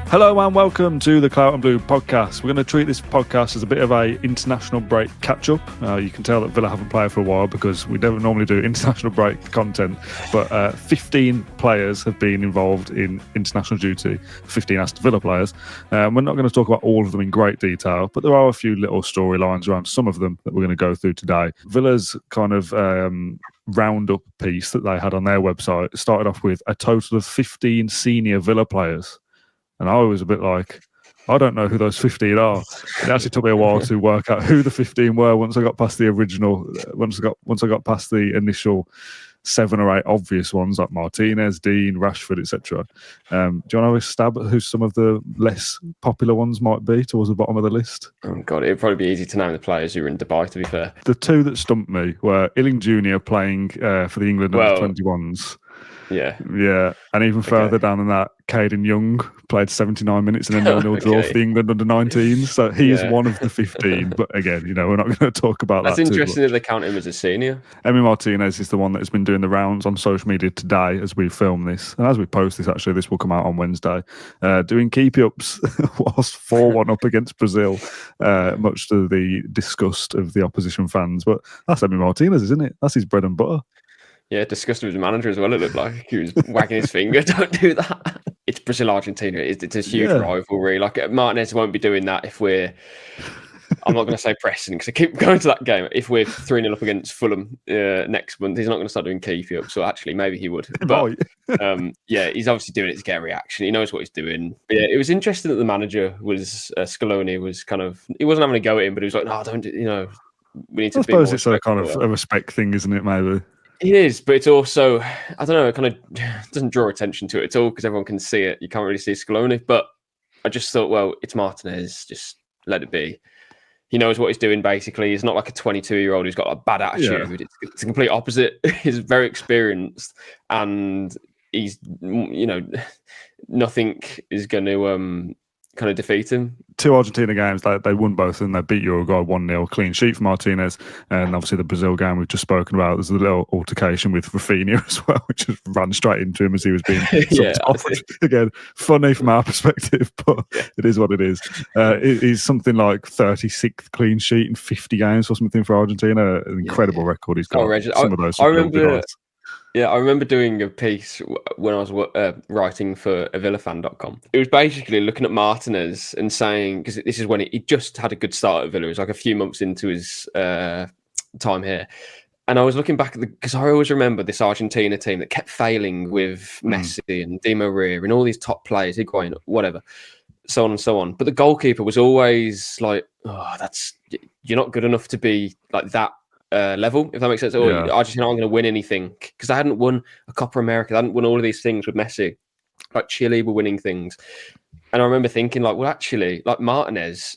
Hello and welcome to the Claret and Blue podcast. We're going to treat this podcast as a bit of a international break catch-up. You can tell that Villa haven't played for a while because we never normally do international break content, but 15 players have been involved in international duty, 15 Aston Villa players. We're not going to talk about all of them in great detail, but there are a few little storylines around some of them that we're going to go through today. Villa's kind of roundup piece that they had on their website started off with a total of 15 senior Villa players. And I was a bit like, I don't know who those 15 are. It actually took me a while to work out who the 15 were once I got past the original, once I got past the initial 7 or 8 obvious ones like Martinez, Digne, Rashford, etc. Do you want to have a stab at who some of the less popular ones might be towards the bottom of the list? Oh God, it'd probably be easy to name the players who were in Dubai, to be fair. The 2 that stumped me were Illing Jr. playing for the England under-21s. Yeah. And even further down than that, Caden Young played 79 minutes in a 0-0 draw for the England under-19s. So he is one of the 15. But again, we're not going to talk about that. That's interesting that they count him as a senior. Emi Martinez is the one that has been doing the rounds on social media today as we film this. And as we post this, actually, this will come out on Wednesday. Doing keepy-ups whilst 4-1 up against Brazil, much to the disgust of the opposition fans. But that's Emi Martinez, isn't it? That's his bread and butter. Yeah, disgusted with the manager as well, it looked like. He was wagging his finger, don't do that. It's Brazil-Argentina. It's a huge rivalry. Like, Martinez won't be doing that if we're... I'm not going to say pressing, because I keep going to that game. If we're 3-0 up against Fulham next month, he's not going to start doing keepy-ups. So actually, maybe he would. But he's obviously doing it to get a reaction. He knows what he's doing. But yeah, it was interesting that the manager was, Scaloni, was kind of... He wasn't having a go at him, but he was like, no, don't, we need to be more... I suppose it's a kind of a respect thing, isn't it, maybe? It is, but it's also, I don't know, it kind of doesn't draw attention to it at all because everyone can see it. You can't really see Scaloni, but I just thought, well, it's Martinez, just let it be. He knows what he's doing, basically. He's not like a 22-year-old who's got a bad attitude. Yeah. It's the complete opposite. He's very experienced and he's, nothing is going to kind of defeat him. 2 Argentina games, they won both and they beat Uruguay 1-0, clean sheet for Martinez. And obviously the Brazil game we've just spoken about, there's a little altercation with Rafinha as well, which just ran straight into him as he was being subbed off. Again, funny from our perspective, but it is what it is. It is something like 36th clean sheet in 50 games or something for Argentina. An incredible record he's got. Some of those. I remember doing a piece when I was writing for avillafan.com. It was basically looking at Martinez and saying, because this is when he just had a good start at Villa. It was like a few months into his time here. And I was looking back at because I always remember this Argentina team that kept failing with Messi and Di Maria and all these top players, Higuain, whatever, so on and so on. But the goalkeeper was always like, you're not good enough to be like that level, if that makes sense. Argentina aren't going to win anything because they hadn't won a Copa America, they hadn't won all of these things with Messi. Like Chile were winning things, and I remember thinking, like, well, actually, like Martinez,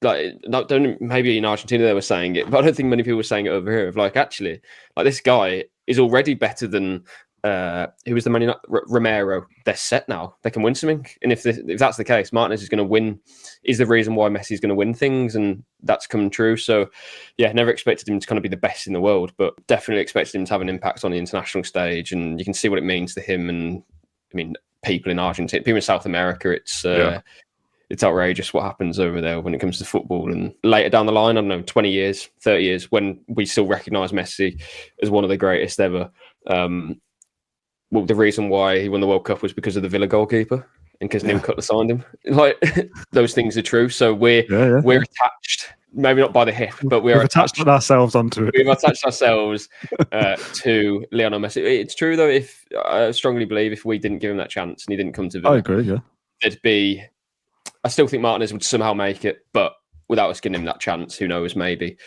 maybe in Argentina they were saying it, but I don't think many people were saying it over here. Of like, actually, like this guy is already better than who was the Man United Romero. They're set now; they can win something, and if that's the case, Martinez is going to win. Is the reason why Messi is going to win things, and that's come true. So, yeah, never expected him to kind of be the best in the world, but definitely expected him to have an impact on the international stage, and you can see what it means to him. And I mean, people in Argentina, people in South America, it's outrageous what happens over there when it comes to football. And later down the line, I don't know, 20 years, 30 years, when we still recognise Messi as one of the greatest ever. Well, the reason why he won the World Cup was because of the Villa goalkeeper. And because Neil Cutler signed him, like those things are true. So we're attached, maybe not by the hip, but we've attached ourselves onto it. We've attached ourselves to Lionel Messi. It's true though. If I strongly believe if we didn't give him that chance and he didn't come to Villa, I agree. Yeah, there'd be. I still think Martinez would somehow make it, but without us giving him that chance, who knows? Maybe.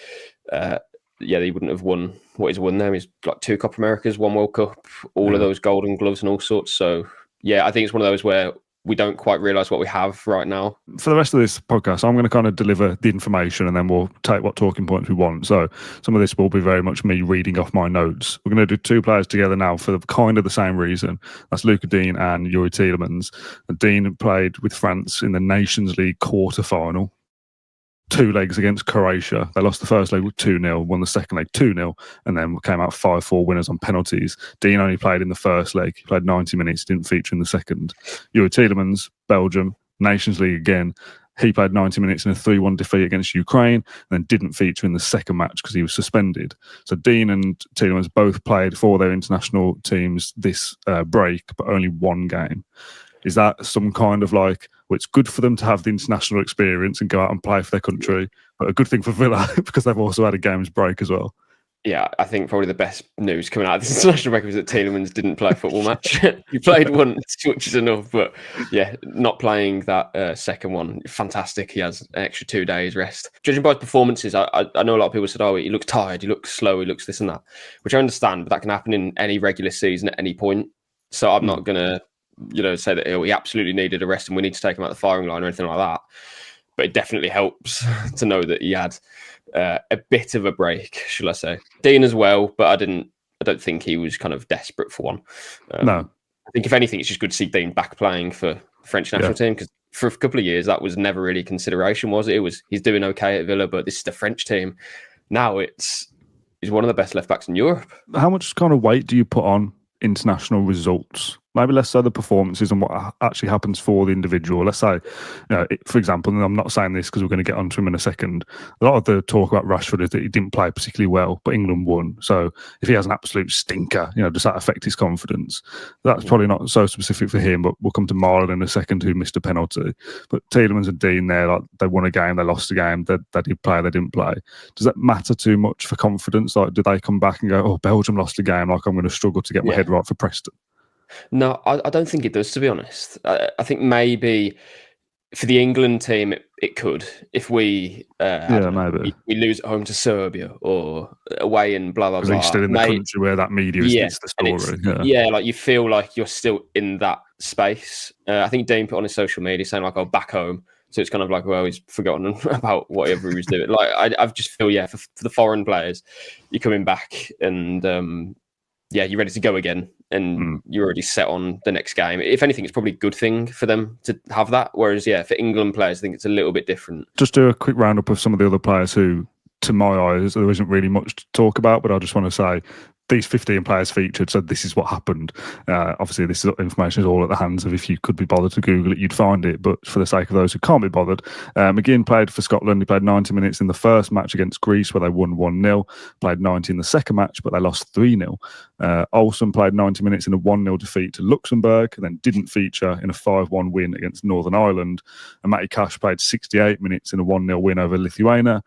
He wouldn't have won what he's won there. He's like 2 Copa Americas, 1 World Cup, all of those Golden Gloves and all sorts. So yeah, I think it's one of those where we don't quite realise what we have right now. For the rest of this podcast, I'm going to kind of deliver the information and then we'll take what talking points we want. So some of this will be very much me reading off my notes. We're going to do 2 players together now for kind of the same reason. That's Luca Digne and Youri Tielemans. Digne played with France in the Nations League quarter-final. 2 legs against Croatia. They lost the first leg with 2-0, won the second leg 2-0, and then came out 5-4 winners on penalties. Digne only played in the first leg. He played 90 minutes, didn't feature in the second. Youri Tielemans, Belgium, Nations League again. He played 90 minutes in a 3-1 defeat against Ukraine and then didn't feature in the second match because he was suspended. So Digne and Tielemans both played for their international teams this break, but only one game. Is that some kind of like, well, it's good for them to have the international experience and go out and play for their country, but a good thing for Villa because they've also had a games break as well? Yeah, I think probably the best news coming out of this international break was that Tielemans didn't play a football match. He played once, which is enough. But yeah, not playing that second one, fantastic. He has an extra 2 days rest. Judging by his performances, I know a lot of people said, oh, he looks tired, he looks slow, he looks this and that, which I understand, but that can happen in any regular season at any point. So I'm not going to say that he absolutely needed a rest and we need to take him out the firing line or anything like that. But it definitely helps to know that he had a bit of a break, shall I say. Dean as well, but I don't think he was kind of desperate for one. No. I think if anything, it's just good to see Dean back playing for the French national team, because for a couple of years that was never really a consideration, was it? It was he's doing okay at Villa, but this is the French team. Now he's one of the best left backs in Europe. How much kind of weight do you put on international results? Maybe less so the performances and what actually happens for the individual. Let's say, for example, and I'm not saying this because we're going to get onto him in a second, a lot of the talk about Rashford is that he didn't play particularly well, but England won. So if he has an absolute stinker, does that affect his confidence? That's probably not so specific for him, but we'll come to Malen in a second, who missed a penalty. But Tielemans and Dean there, like, they won a game, they lost a game, they did play, they didn't play. Does that matter too much for confidence? Like, do they come back and go, oh, Belgium lost a game, like I'm going to struggle to get my head right for Preston? No, I don't think it does, to be honest. I think maybe for the England team, it could. If we maybe we lose at home to Serbia or away in blah, blah, blah. Because he's still in the country where that media is the story. Yeah, like you feel like you're still in that space. I think Dean put on his social media saying, like, I'll back home. So it's kind of like, well, he's forgotten about whatever he was doing. Like, I just feel, for the foreign players, you're coming back and... you're ready to go again and you're already set on the next game. If anything, it's probably a good thing for them to have that. Whereas, for England players, I think it's a little bit different. Just do a quick roundup of some of the other players who, to my eyes, there isn't really much to talk about, but I just want to say these 15 players featured, so this is what happened. Obviously, this information is all at the hands of, if you could be bothered to Google it, you'd find it. But for the sake of those who can't be bothered, McGinn played for Scotland. He played 90 minutes in the first match against Greece, where they won 1-0. Played 90 in the second match, but they lost 3-0. Olsen played 90 minutes in a 1-0 defeat to Luxembourg, and then didn't feature in a 5-1 win against Northern Ireland. And Matty Cash played 68 minutes in a 1-0 win over Lithuania,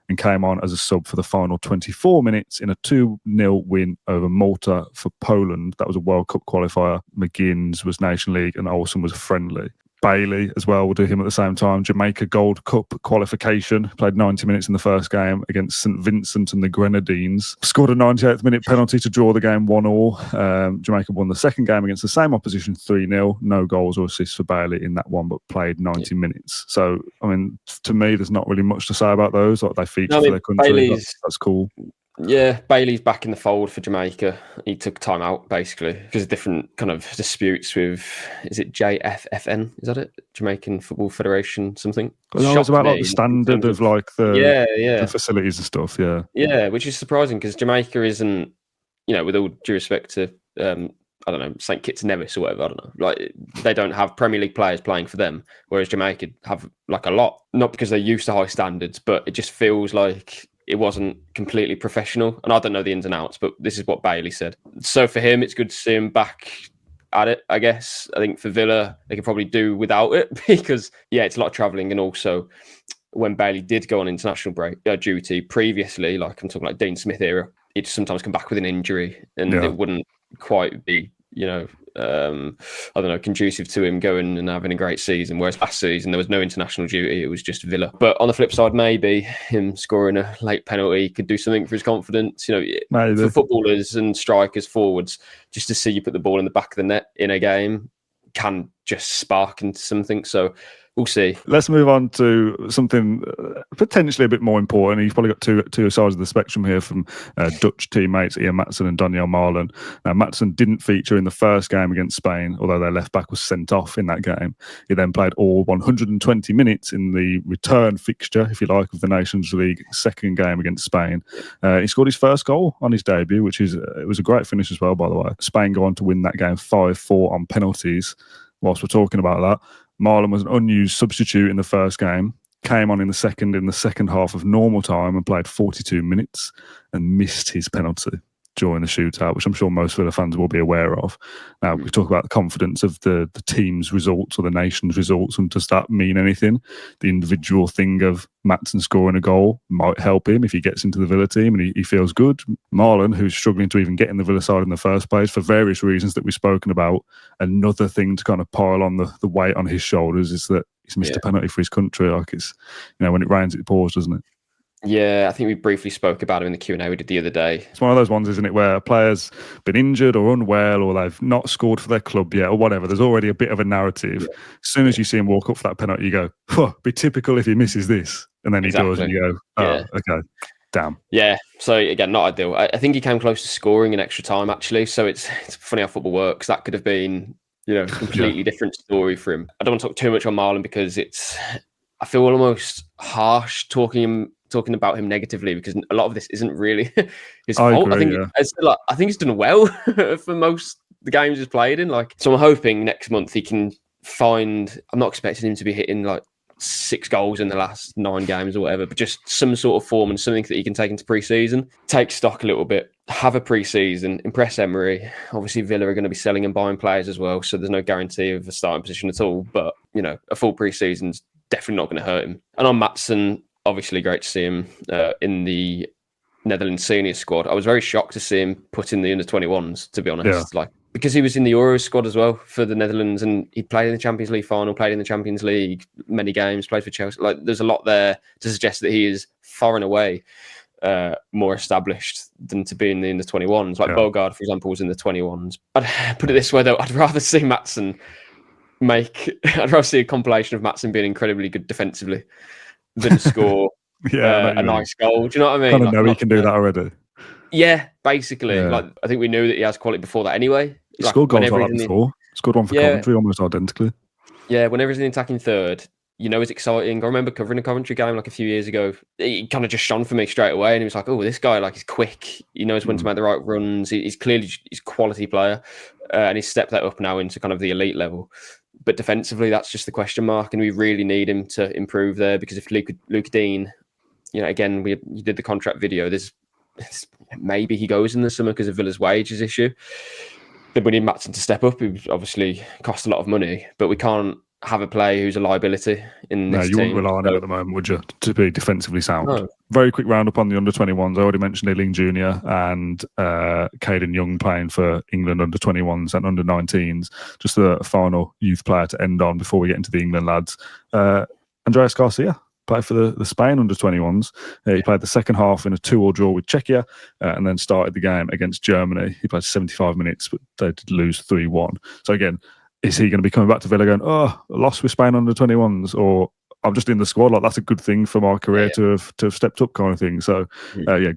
and came on as a sub for the final 24 minutes in a 2-0 win over Malta for Poland. That was a World Cup qualifier. McGinn's was Nation League and Olsen was friendly. Bailey as well, we'll do him at the same time. Jamaica Gold Cup qualification. Played 90 minutes in the first game against St Vincent and the Grenadines. Scored a 98th minute penalty to draw the game 1-1. Jamaica won the second game against the same opposition 3-0. No goals or assists for Bailey in that one, but played 90 minutes. So, I mean, to me, there's not really much to say about those. Like, they feature for their country. That's cool. Yeah, Bailey's back in the fold for Jamaica. He took time out, basically, because of different kind of disputes with, is it JFFN? Is that it? Jamaican Football Federation, something? Well, it's about like the standard of like the facilities and stuff, Yeah, which is surprising because Jamaica isn't, with all due respect to, I don't know, St Kitts Nevis or whatever, I don't know. Like, they don't have Premier League players playing for them, whereas Jamaica have like a lot. Not because they're used to high standards, but it just feels like it wasn't completely professional. And I don't know the ins and outs, but this is what Bailey said. So for him, it's good to see him back at it, I guess. I think for Villa, they could probably do without it because, it's a lot of travelling. And also, when Bailey did go on international break duty previously, like I'm talking like Dean Smith era, he'd sometimes come back with an injury and it wouldn't quite be, I don't know, conducive to him going and having a great season. Whereas last season, there was no international duty. It was just Villa. But on the flip side, maybe him scoring a late penalty could do something for his confidence. For footballers and strikers, forwards, just to see you put the ball in the back of the net in a game can just spark into something. So we'll see. Let's move on to something potentially a bit more important. You've probably got two sides of the spectrum here from Dutch teammates Ian Maatsen and Digne and Malen. Now, Maatsen didn't feature in the first game against Spain, although their left back was sent off in that game. He then played all 120 minutes in the return fixture, if you like, of the Nations League second game against Spain. He scored his first goal on his debut, which it was a great finish as well, by the way. Spain go on to win that game 5-4 on penalties. Whilst we're talking about that, Malen was an unused substitute in the first game, came on in the second half of normal time and played 42 minutes and missed his penalty during the shootout, which I'm sure most Villa fans will be aware of. Now, we talk about the confidence of the team's results or the nation's results, and does that mean anything? The individual thing of Maatsen scoring a goal might help him if he gets into the Villa team and he feels good. Malen, who's struggling to even get in the Villa side in the first place for various reasons that we've spoken about, another thing to kind of pile on the weight on his shoulders is that he's missed a penalty for his country. Like, it's, when it rains, it pours, doesn't it? Yeah, I think we briefly spoke about him in the Q&A we did the other day. It's one of those ones, isn't it, where a player's been injured or unwell or they've not scored for their club yet or whatever. There's already a bit of a narrative. As soon as you see him walk up for that penalty, you go, be typical if he misses this. And then he does and you go, okay, damn. Yeah, so again, not ideal. I think he came close to scoring in extra time, actually. So it's funny how football works. That could have been, a completely different story for him. I don't want to talk too much on Malen because I feel almost harsh talking about him negatively because a lot of this isn't really his fault. Agree, I think he's done well for most the games he's played in. So I'm hoping next month he can find. I'm not expecting him to be hitting 6 goals in the last 9 games or whatever, but just some sort of form and something that he can take into pre-season, take stock a little bit, have a pre-season, impress Emery. Obviously, Villa are going to be selling and buying players as well, so there's no guarantee of a starting position at all. But a full pre-season's definitely not going to hurt him. And on Maatsen, obviously great to see him in the Netherlands senior squad. I was very shocked to see him put in the under-21s, to be honest. Because he was in the Euros squad as well for the Netherlands, and he played in the Champions League final, played in the Champions League many games, played for Chelsea. There's a lot there to suggest that he is far and away more established than to be in the under-21s. Bogard, for example, was in the 21s. I'd put it this way, though. I'd rather see Maatsen I'd rather see a compilation of Maatsen being incredibly good defensively than score a nice goal. Do you know what I mean? I don't know he can do that already. Yeah, basically. I think we knew that he has quality before that anyway. He scored goals like that before. Scored one for Coventry almost identically. Yeah, whenever he's in the attacking third, it's exciting. I remember covering a Coventry game a few years ago. He kind of just shone for me straight away, and he was like, "Oh, this guy he's quick. He knows when to make the right runs. He's clearly a quality player, and he's stepped that up now into kind of the elite level." But defensively, that's just the question mark, and we really need him to improve there because if Luke Dean, again, you did the contract video. There's maybe he goes in the summer because of Villa's wages issue. But we need Maatsen to step up. He obviously cost a lot of money, but we can't have a player who's a liability in this team. No, you wouldn't rely on him at the moment, would you, to be defensively sound? No. Very quick roundup on the under-21s. I already mentioned Ealing Jr. and Caden Young playing for England under-21s and under-19s. Just a final youth player to end on before we get into the England lads. Andreas Garcia played for the Spain under-21s. He played the second half in a 2-2 draw with Czechia and then started the game against Germany. He played 75 minutes, but they did lose 3-1. So again, is he going to be coming back to Villa going, I lost with Spain under-21s, or I'm just in the squad? That's a good thing for my career to have stepped up, kind of thing. So,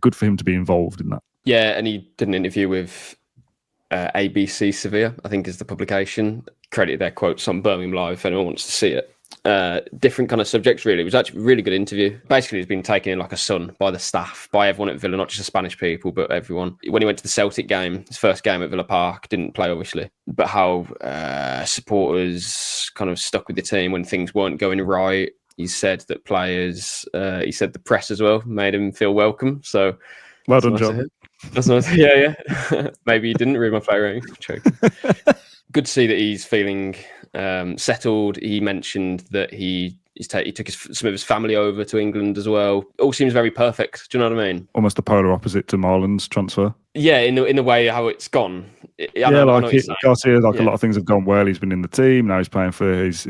good for him to be involved in that. Yeah, and he did an interview with ABC Sevilla, I think is the publication. Credit their quotes on Birmingham Live if anyone wants to see it. Different kind of subjects, really. It was actually a really good interview. Basically, he's been taken in like a son by the staff, by everyone at Villa, not just the Spanish people, but everyone. When he went to the Celtic game, his first game at Villa Park, didn't play, obviously, but how supporters kind of stuck with the team when things weren't going right. He said that players, he said the press as well, made him feel welcome. So, well done, John. That's nice. Yeah. Maybe he didn't read my play rating. Good to see that he's feeling settled. He mentioned that he took some of his family over to England as well. All seems very perfect. Do you know what I mean? Almost the polar opposite to Malen's transfer. Yeah, in the way how it's gone. Garcia, a lot of things have gone well. He's been in the team. Now he's playing for his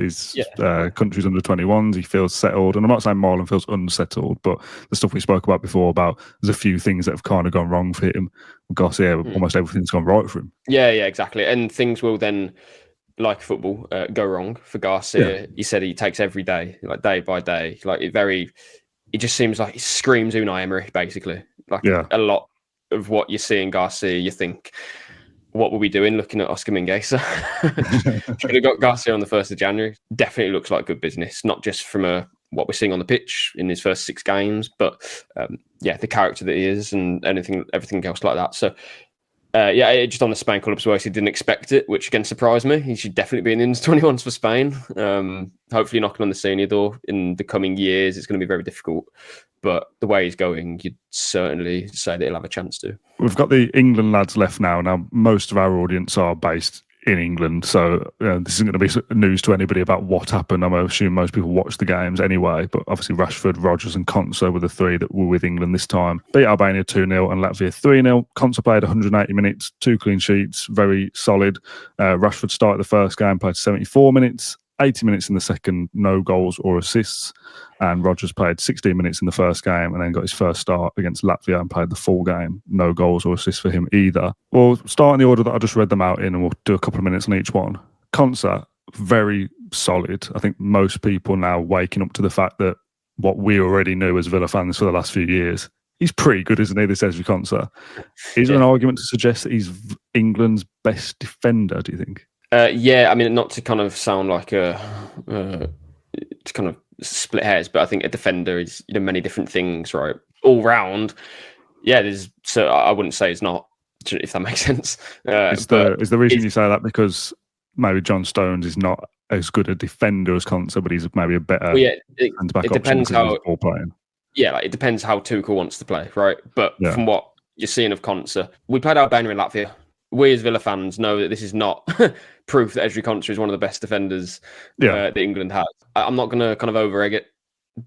country's under-21s. He feels settled. And I'm not saying Malen feels unsettled, but the stuff we spoke about before about there's a few things that have kind of gone wrong for him. Garcia, almost everything's gone right for him. Yeah, exactly. And things will then, like football, go wrong for Garcia. Yeah. He said he takes every day, day by day. It just seems like he screams Unai Emery, basically. A lot of what you see in Garcia, you think, what were we doing looking at Oscar Mingueza? Should have got Garcia on the 1st of January. Definitely looks like good business, not just from what we're seeing on the pitch in his first 6 games, but the character that he is and everything else like that. So Just on the Spain clubs where he didn't expect it, which again surprised me. He should definitely be in the under-21s for Spain. Hopefully knocking on the senior door in the coming years. It's going to be very difficult. But the way he's going, you'd certainly say that he'll have a chance to. We've got the England lads left now. Now, most of our audience are based in England, so this isn't going to be news to anybody about what happened. I'm assuming most people watch the games anyway, but obviously Rashford, Rodgers and Konsa were the three that were with England this time. Beat Albania 2-0 and Latvia 3-0. Konsa played 180 minutes, 2 clean sheets, very solid. Rashford started the first game, played 74 minutes, 80 minutes in the second, no goals or assists. And Rodgers played 16 minutes in the first game and then got his first start against Latvia and played the full game. No goals or assists for him either. We'll start in the order that I just read them out in and we'll do a couple of minutes on each one. Konsa, very solid. I think most people now waking up to the fact that what we already knew as Villa fans for the last few years, he's pretty good, isn't he, this Ezri Konsa? Is there an argument to suggest that he's England's best defender, do you think? Not to kind of sound like to kind of split hairs, but I think a defender is many different things, right? All round, so I wouldn't say it's not, if that makes sense. Is the reason you say that because maybe John Stones is not as good a defender as Konsa, but he's maybe a better centre-back option because he's ball playing? Yeah, it depends how Tuchel wants to play, right? But from what you're seeing of Konsa, we played Albania in Latvia. We as Villa fans know that this is not proof that Ezri Konsa is one of the best defenders that England has. I'm not going to kind of over-egg it,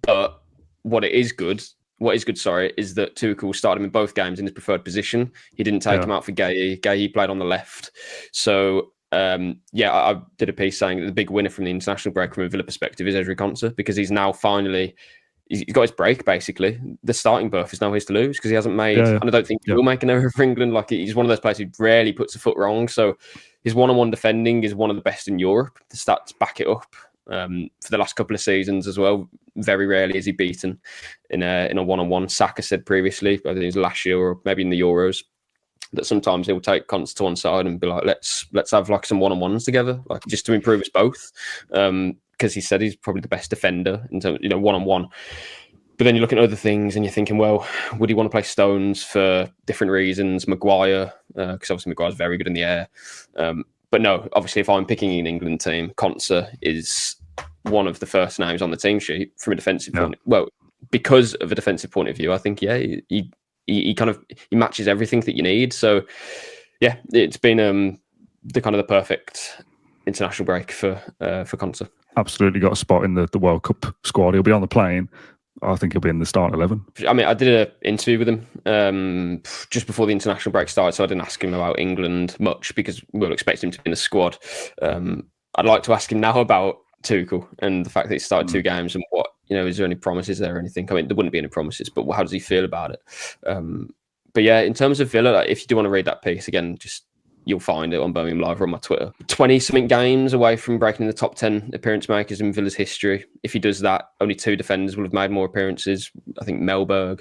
but what is good, is that Tuchel started him in both games in his preferred position. He didn't take him out for Gueye. Gueye played on the left. So, I did a piece saying that the big winner from the international break from a Villa perspective is Ezri Konsa because he's now finally... He's got his break, basically. The starting berth is now his to lose because he hasn't made... And I don't think he will make an error for England. Like, he's one of those players who rarely puts a foot wrong. So his one-on-one defending is one of the best in Europe. The stats back it up. For the last couple of seasons as well, very rarely is he beaten in a one-on-one. Saka said previously, I think it was last year or maybe in the Euros, that sometimes he'll take Konsa to one side and be like, let's have like some one-on-ones together, like just to improve us both. Because he said he's probably the best defender in terms, one-on-one. But then you look at other things and you're thinking, well, would he want to play Stones for different reasons? Maguire, because obviously Maguire's very good in the air. But no, obviously, if I'm picking an England team, Konsa is one of the first names on the team sheet from a defensive point. Well, because of a defensive point of view, I think he matches everything that you need. So it's been the kind of the perfect international break for Konsa. Absolutely got a spot in the World Cup squad. He'll be on the plane. I think he'll be in the starting 11. I mean, I did an interview with him just before the international break started, so I didn't ask him about England much because we'll expect him to be in the squad. I'd like to ask him now about Tuchel and the fact that he started 2 games and what, is there any promises there or anything? I mean, there wouldn't be any promises, but how does he feel about it? But in terms of Villa, if you do want to read that piece, again, just you'll find it on Birmingham Live or on my Twitter. 20-something games away from breaking the top 10 appearance makers in Villa's history. If he does that, only 2 defenders will have made more appearances. I think Melberg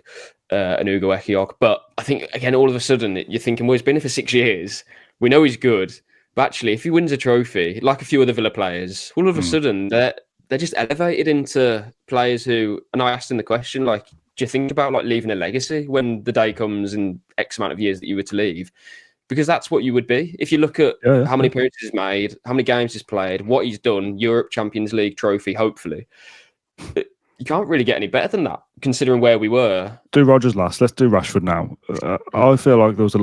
and Ugo Ekiok. But I think, again, all of a sudden, you're thinking, well, he's been here for 6 years. We know he's good. But actually, if he wins a trophy, like a few other Villa players, all of a sudden, they're just elevated into players who... And I asked him the question, do you think about leaving a legacy when the day comes in X amount of years that you were to leave? Because that's what you would be. If you look at how many appearances he's made, how many games he's played, what he's done, Europe, Champions League, trophy, hopefully. You can't really get any better than that, considering where we were. Do Rodgers last. Let's do Rashford now. I feel like there was a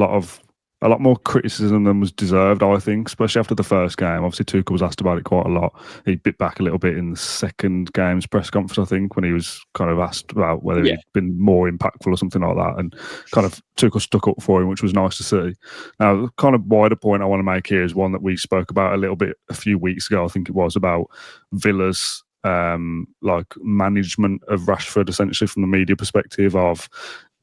lot more criticism than was deserved, I think, especially after the first game. Obviously, Tuchel was asked about it quite a lot. He bit back a little bit in the second game's press conference, I think, when he was kind of asked about whether he'd been more impactful or something like that. And kind of Tuchel stuck up for him, which was nice to see. Now, the kind of wider point I want to make here is one that we spoke about a little bit a few weeks ago, I think it was, about Villa's management of Rashford, essentially from the media perspective of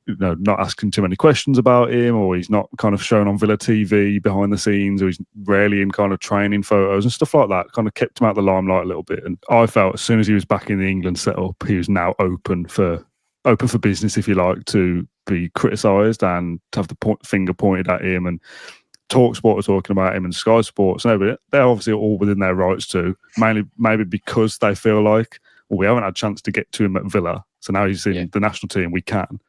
not asking too many questions about him, or he's not kind of shown on Villa TV behind the scenes, or he's rarely in kind of training photos and stuff like that. Kind of kept him out of the limelight a little bit. And I felt as soon as he was back in the England setup, he was now open for business, if you like, to be criticised and to have the finger pointed at him. And TalkSport are talking about him and Sky Sports and everything. They're obviously all within their rights too, mainly maybe because they feel like, well, we haven't had a chance to get to him at Villa, so now he's in the national team, we can.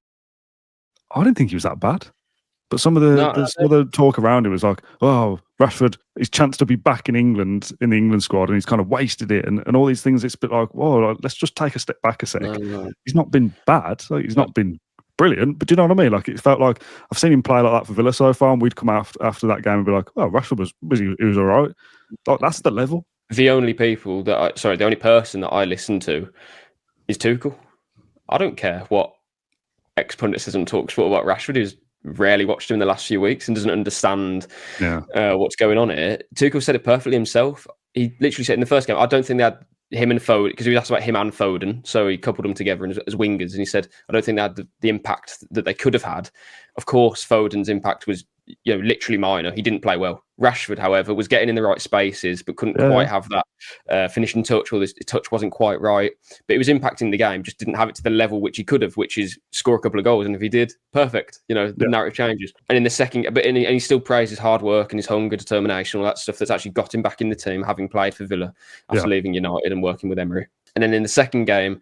I didn't think he was that bad. But some of the talk around it was like, oh, Rashford, his chance to be back in England, in the England squad, and he's kind of wasted it, and all these things. It's a bit like, whoa, let's just take a step back a sec. No. He's not been bad. Like, he's not been brilliant, but do you know what I mean? Like, it felt like I've seen him play like that for Villa so far, and we'd come out after that game and be like, oh, Rashford was all right. Like, that's the level. The only the only person that I listen to is Tuchel. I don't care what ex-pundits talks about Rashford, who's rarely watched him in the last few weeks and doesn't understand what's going on here. Tuchel said it perfectly himself. He literally said in the first game, I don't think they had him and Foden, because he was asked about him and Foden, so he coupled them together as wingers, and he said, I don't think they had the impact that they could have had. Of course, Foden's impact was literally minor. He didn't play well. Rashford, however, was getting in the right spaces, but couldn't quite have that finishing touch, or his touch wasn't quite right. But he was impacting the game, just didn't have it to the level which he could have, which is score a couple of goals. And if he did, perfect. The narrative changes. And in the second, and he still praised his hard work and his hunger, determination, all that stuff that's actually got him back in the team, having played for Villa after leaving United and working with Emery. And then in the second game,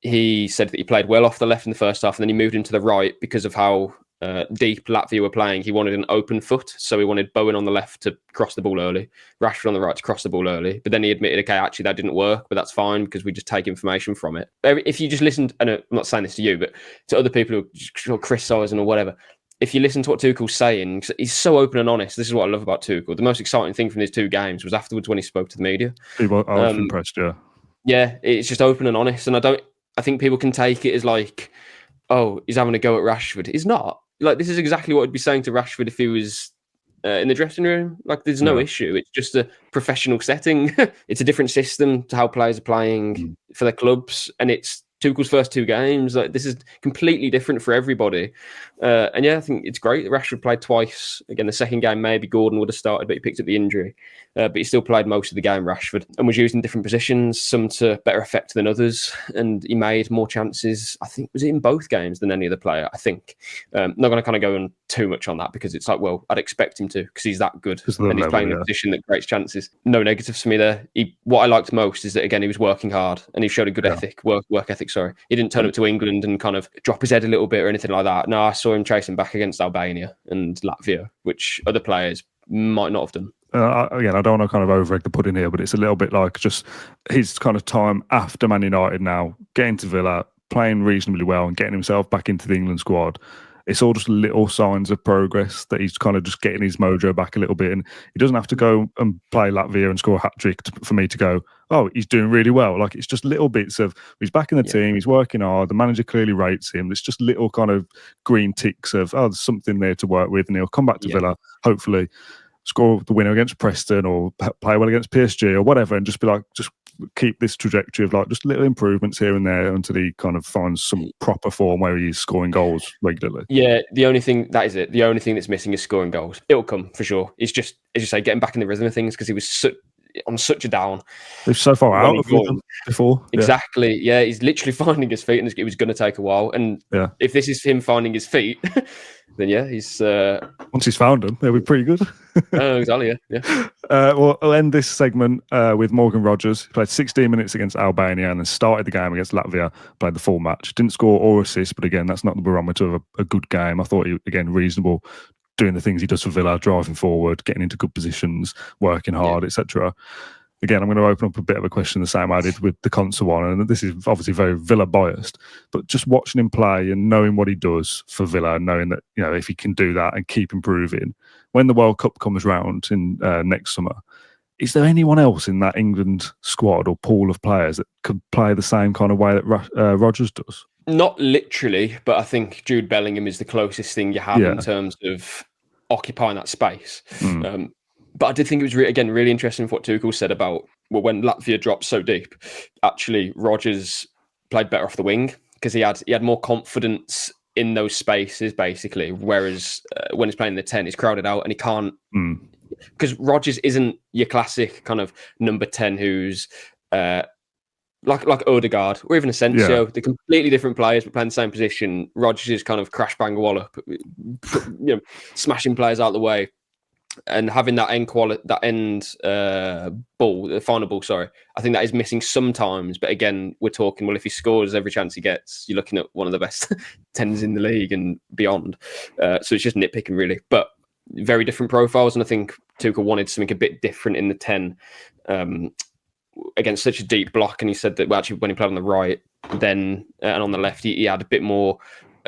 he said that he played well off the left in the first half, and then he moved into the right because of how deep Latvia were playing. He wanted an open foot, so he wanted Bowen on the left to cross the ball early, Rashford on the right to cross the ball early. But then he admitted, okay, actually that didn't work, but that's fine because we just take information from it. If you just listened, and I'm not saying this to you, but to other people who are criticising or whatever, if you listen to what Tuchel's saying, he's so open and honest. This is what I love about Tuchel. The most exciting thing from his two games was afterwards when he spoke to the media. I was impressed, Yeah, it's just open and honest, and I think people can take it as like, oh, he's having a go at Rashford. He's not. Like, this is exactly what I'd be saying to Rashford if he was in the dressing room. Like, there's no issue. It's just a professional setting. It's a different system to how players are playing for their clubs, and it's Tuchel's first two games. Like, this is completely different for everybody. And I think it's great that Rashford played twice. Again, the second game, maybe Gordon would have started, but he picked up the injury. But he still played most of the game, Rashford, and was used in different positions, some to better effect than others. And he made more chances, I think, was it in both games than any other player, I think. Not going to kind of go on too much on that, because it's like, well, I'd expect him to, because he's that good. And he's playing in a position that creates chances. No negatives for me there. What I liked most is that, again, he was working hard and he showed a good work ethic. He didn't turn up to England and kind of drop his head a little bit or anything like that. No, I saw him chasing back against Albania and Latvia, which other players might not have done. Again, I don't want to kind of over-egg the pudding here, but it's a little bit like just his kind of time after Man United now, getting to Villa, playing reasonably well and getting himself back into the England squad. It's all just little signs of progress that he's kind of just getting his mojo back a little bit. And he doesn't have to go and play Latvia and score a hat-trick for me to go, oh, he's doing really well. Like, it's just little bits of, he's back in the team, he's working hard, the manager clearly rates him. It's just little kind of green ticks of, oh, there's something there to work with, and he'll come back to Villa, hopefully score the winner against Preston or play well against PSG or whatever, and just be like, just keep this trajectory of like just little improvements here and there until he kind of finds some proper form where he's scoring goals regularly. Yeah, the only thing that's missing is scoring goals. It'll come for sure. It's just, as you say, getting back in the rhythm of things, because he was on such a down. He's so far out of them before. Exactly. Yeah, he's literally finding his feet, and it was going to take a while. And if this is him finding his feet, then he's once he's found them, they'll be pretty good. Oh, exactly. Yeah. Well, I'll end this segment with Morgan Rogers. He played 16 minutes against Albania and then started the game against Latvia. Played the full match. Didn't score or assist, but again, that's not the barometer of a good game. I thought he, again, reasonable, doing the things he does for Villa, driving forward, getting into good positions, working hard, etc. Again, I'm going to open up a bit of a question the same I did with the Konsa one, and this is obviously very Villa biased, but just watching him play and knowing what he does for Villa, and knowing that, if he can do that and keep improving, when the World Cup comes round in next summer, is there anyone else in that England squad or pool of players that could play the same kind of way that Rodgers does? Not literally, but I think Jude Bellingham is the closest thing you have in terms of occupying that space. But I did think it was, really interesting what Tuchel said about, well, when Latvia dropped so deep, actually Rodgers played better off the wing, because he had more confidence in those spaces, basically. Whereas when he's playing the 10, he's crowded out and he can't, because Rodgers isn't your classic kind of number 10 who's like Odegaard or even Asensio. They're completely different players but playing the same position. Rodgers is kind of crash bang wallop, smashing players out of the way. and having that end ball, the final ball, sorry, I think that is missing sometimes. But again, we're talking, well, if he scores every chance he gets, you're looking at one of the best 10s in the league and beyond. So it's just nitpicking, really. But very different profiles. And I think Tuchel wanted something a bit different in the 10 against such a deep block. And he said that, well, actually, when he played on the right, then and on the left, he had a bit more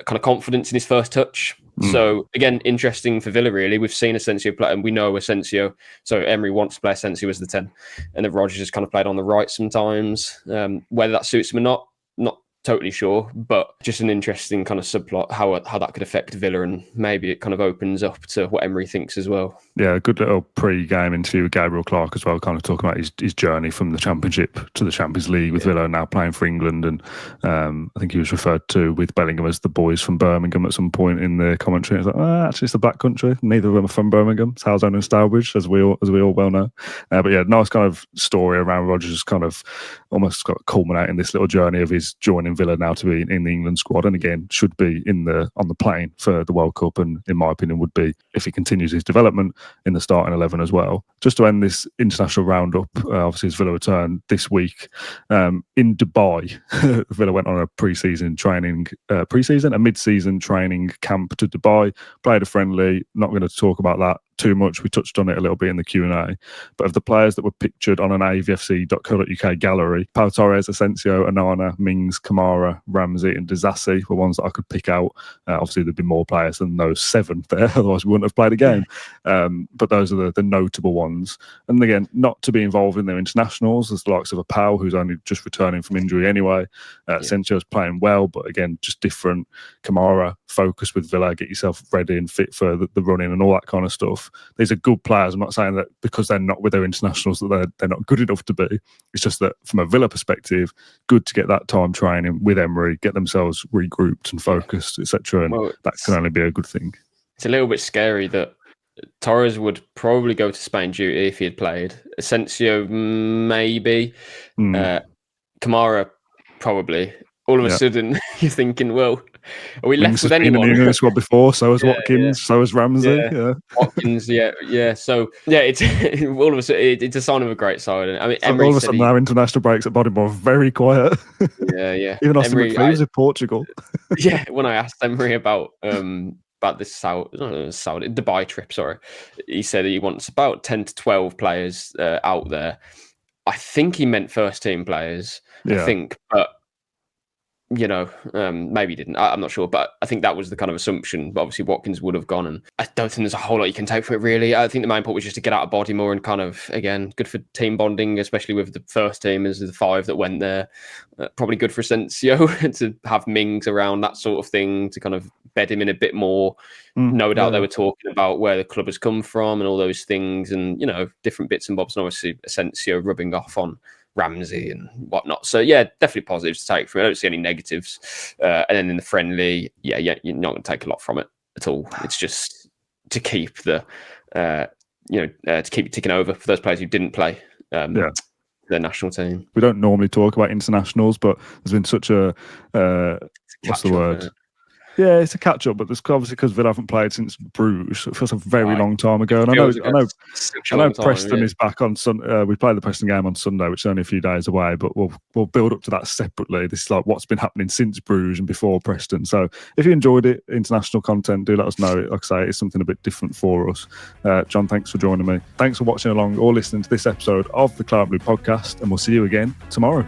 kind of confidence in his first touch. So again, interesting for Villa, really. We've seen Asensio play, and we know Asensio. So Emery wants to play Asensio as the 10, and then Rodgers has kind of played on the right sometimes. Whether that suits him or not totally sure, but just an interesting kind of subplot how that could affect Villa, and maybe it kind of opens up to what Emery thinks as well. Yeah, a good little pre-game interview with Gabriel Clark as well, kind of talking about his journey from the Championship to the Champions League with Villa, now playing for England. And I think he was referred to with Bellingham as the boys from Birmingham at some point in the commentary. It's like, actually, it's the Black Country. Neither of them are from Birmingham. It's Howzone and Stourbridge, as we all well know. But yeah, nice kind of story around Rodgers, kind of almost got culminating this little journey of his joining Villa now to be in the England squad, and again should be on the plane for the World Cup, and in my opinion would be, if he continues his development, in the starting 11 as well. Just to end this international roundup, obviously as Villa return this week in Dubai. Villa went on a mid-season training camp to Dubai, played a friendly. Not going to talk about that too much. We touched on it a little bit in the Q&A, but of the players that were pictured on an avfc.co.uk gallery, Pau Torres, Asensio, Onana, Mings, Kamara, Ramsey and Disasi were ones that I could pick out. Obviously there'd be more players than those 7 there, otherwise we wouldn't have played a game. But those are the notable ones. And again, not to be involved in their internationals, as the likes of a Pau, who's only just returning from injury anyway. Asensio's playing well, but again, just different. Kamara, focus with Villa, get yourself ready and fit for the running and all that kind of stuff. These are good players. I'm not saying that because they're not with their internationals that they're not good enough to be. It's just that from a Villa perspective, good to get that time training with Emery, get themselves regrouped and focused, etc. And that can only be a good thing. It's a little bit scary that Torres would probably go to Spain duty if he had played. Asensio, maybe. Kamara, probably. All of a sudden, you're thinking, well, are we left with anyone? Been in the England squad before, so has Watkins, so has Ramsey. Watkins, yeah. So, it's all of a sudden, it's a sign of a great side. I mean, Emery all of a sudden, our international breaks at Bodymore are very quiet. Yeah. Even Austin McPhee was in Portugal. When I asked Emery about this Dubai trip, he said he wants about 10 to 12 players out there. I think he meant first team players. I think, but maybe he didn't. I'm not sure, but I think that was the kind of assumption. But obviously Watkins would have gone, and I don't think there's a whole lot you can take from it, really. I think the main point was just to get out of Bodymore and kind of, again, good for team bonding, especially with the first team as the 5 that went there. Probably good for Asensio to have Mings around, that sort of thing, to kind of bed him in a bit more. No doubt they were talking about where the club has come from and all those things, and different bits and bobs, and obviously Asensio rubbing off on Ramsey and whatnot. So definitely positives to take from it. I don't see any negatives. And then in the friendly, you're not going to take a lot from it at all. It's just to keep to keep it ticking over for those players who didn't play their national team. We don't normally talk about internationals, but there's been such a what's the word? Yeah, it's a catch-up, but there's obviously because Villa haven't played since Bruges. It feels a very long time ago. And I know Preston is back on Sunday. We play the Preston game on Sunday, which is only a few days away, but we'll build up to that separately. This is like what's been happening since Bruges and before Preston. So if you enjoyed it, international content, do let us know. Like I say, it's something a bit different for us. John, thanks for joining me. Thanks for watching along or listening to this episode of the Claret and Blue podcast, and we'll see you again tomorrow.